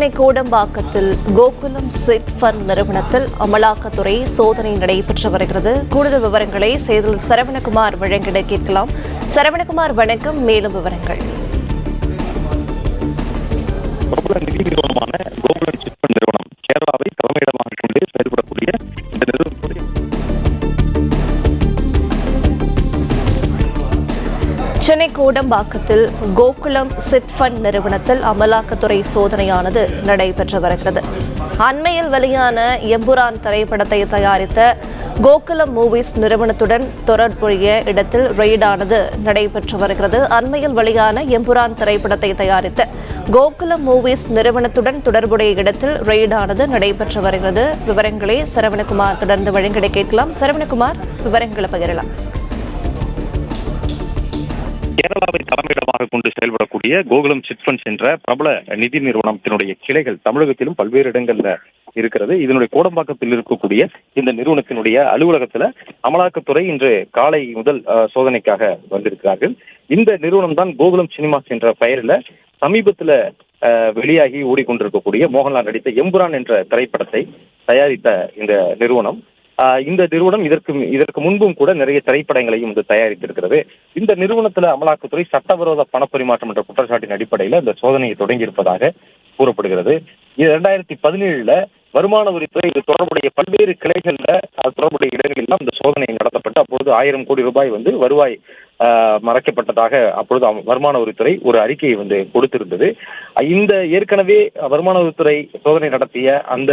Chennai கோடம்பாக்கத்தில் Gokulam chit fund நிறுவனத்தில் அமலாக்கத்துறை சோதனை நடைபெற்று வருகிறது. கூடுதல் விவரங்களை செய்தியாளர் சரவணகுமார் வழங்கிட கேட்கலாம். சரவணகுமார், வணக்கம். மேலும் விவரங்கள். நிதி நிறுவனமான கோகுலம் சிட் ஃபண்ட் நிறுவனம் கேரளாவை தலைமையிடமாக கொண்டு செயல்படக்கூடிய இந்த நிறுவனத்துடைய சென்னை கோடம்பாக்கத்தில் கோகுலம் சிட் ஃபண்ட் நிறுவனத்தில் அமலாக்கத்துறை சோதனையானது நடைபெற்று வருகிறது. அண்மையில் வெளியான எம்புரான் திரைப்படத்தை தயாரித்த கோகுலம் மூவிஸ் நிறுவனத்துடன் தொடர்புடைய இடத்தில் ரெய்டானது நடைபெற்று வருகிறது. அண்மையில் வெளியான எம்புரான் திரைப்படத்தை தயாரித்த கோகுலம் மூவிஸ் நிறுவனத்துடன் தொடர்புடைய இடத்தில் ரெய்டானது நடைபெற்று வருகிறது. விவரங்களை சரவணகுமார் தொடர்ந்து வழங்கிட கேட்கலாம். சரவணகுமார், விவரங்களை பகிரலாம். கேரளாவை தலைமையிடமாக கொண்டு செயல்படக்கூடிய கோகுலம் சிட் ஃபண்ட்ஸ் என்ற பிரபல நிதி நிறுவனத்தினுடைய கிளைகள் தமிழகத்திலும் பல்வேறு இடங்கள்ல இருக்கிறது. இதனுடைய கோடம்பாக்கத்தில் இருக்கக்கூடிய இந்த நிறுவனத்தினுடைய அலுவலகத்துல அமலாக்கத்துறை இன்று காலை முதல் சோதனைக்காக வந்திருக்கிறார்கள். இந்த நிறுவனம் தான் கோகுலம் சினிமாஸ் என்ற பெயரில் சமீபத்துல வெளியாகி ஓடிக்கொண்டிருக்கக்கூடிய மோகன்லால் நடித்த எம்புரான் என்ற திரைப்படத்தை தயாரித்த இந்த நிறுவனம் இதற்கு முன்பும் கூட நிறைய திரைப்படங்களையும் தயாரித்திருக்கிறது. இந்த நிறுவனத்துல அமலாக்கத்துறை சட்டவிரோத பணப்பரிமாற்றம் என்ற குற்றச்சாட்டின் அடிப்படையில் இந்த சோதனையை தொடங்கியிருப்பதாக கூறப்படுகிறது. 2017 வருமான வரித்துறை இது தொடர்புடைய பல்வேறு கிளைகள்ல தொடர்புடைய இடங்களெல்லாம் இந்த சோதனை நடத்தப்பட்டு அப்பொழுது 1000 கோடி ரூபாய் வருவாய் மறைக்கப்பட்டதாக அப்பொழுது வருமான வரித்துறை ஒரு அறிக்கையை கொடுத்திருந்தது. இந்த ஏற்கனவே வருமான வரித்துறை சோதனை நடத்திய அந்த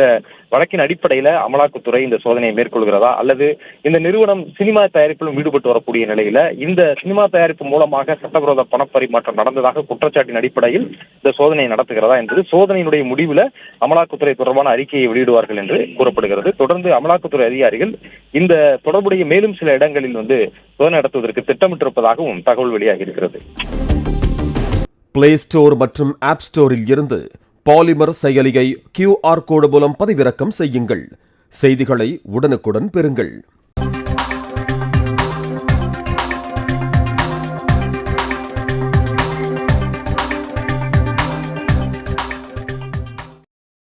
வழக்கின் அடிப்படையில அமலாக்கத்துறை இந்த சோதனையை மேற்கொள்கிறதா அல்லது இந்த நிறுவனம் சினிமா தயாரிப்பிலும் ஈடுபட்டு வரக்கூடிய நிலையில இந்த சினிமா தயாரிப்பு மூலமாக சட்டவிரோத பணப்பரிமாற்றம் நடந்ததாக குற்றச்சாட்டின் அடிப்படையில் இந்த சோதனையை நடத்துகிறதா என்பது சோதனையினுடைய முடிவுல அமலாக்கத்துறை தொடர்பான அறிக்கையை வெளியிடுவார்கள் என்று கூறப்படுகிறது. தொடர்ந்து அமலாக்கத்துறை அதிகாரிகள் இந்த தொடர்புடைய மேலும் சில இடங்களில் சோதனை நடத்துவதற்கு திட்டமிட்டிருப்பதாகவும் தகவல் வெளியாகி இருக்கிறது. பிளே ஸ்டோர் மற்றும் ஆப் ஸ்டோரில் இருந்து பாலிமர் செயலியை QR கோடு மூலம் பதிவிறக்கம் செய்யுங்கள். செய்திகளை உடனுக்குடன் பெறுங்கள்.